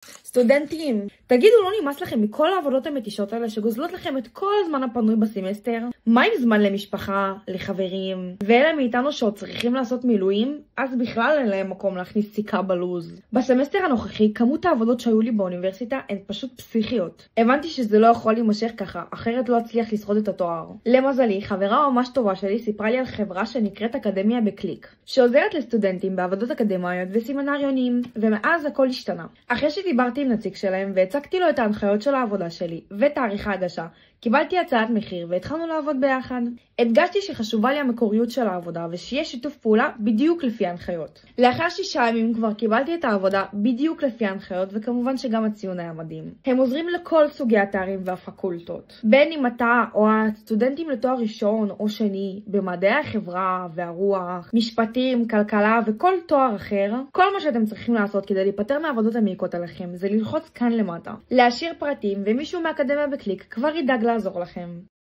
סטודנטים, תגידו, לא נמאס לכם מכל העבודות המתישות האלה שגוזלות לכם את כל הזמן הפנוי בסמסטר? מה עם זמן למשפחה, לחברים? ואלה מאיתנו שעוד צריכים לעשות מילואים, אז בכלל אין להם מקום להכניס סיכה בלוז. בסמסטר הנוכחי, כמות העבודות שהיו לי באוניברסיטה הן פשוט פסיכיות. הבנתי שזה לא יכול להימשך ככה, אחרת לא אצליח לשרוד את התואר. למזלי, חברה ממש טובה שלי סיפרה לי על חברה שנקראת אקדמיה בקליק, שעוזרת לסטודנטים בעבודות אקדמיות וסמינריונים, ומאז הכל השתנה. אחרי שדיברתי עם נציג שלהם והצגתי לו את ההנחיות של העבודה שלי ותאריך ההגשה, קיבלתי הצעת מחיר והתחלנו לעבוד ביחד. הדגשתי שחשובה לי המקוריות של העבודה ושיהיה שיתוף פעולה בדיוק לפי ההנחיות. לאחר 6 ימים כבר קיבלתי את העבודה בדיוק לפי ההנחיות, וכמובן שגם הציון היה מדהים. הם עוזרים לכל סוגי התארים והפקולטות. בין אם אתה או הסטודנטים לתואר ראשון או שני, במדעי החברה והרוח, משפטים, כלכלה וכל תואר אחר, כל מה שאתם צריכים לעשות כדי להיפטר מהעבודות המעיקות עליכם זה ללחוץ כאן למטה, להשאיר פרטים, ומישהו מהאקדמיה בקליק כבר ידאג לעזור לכם.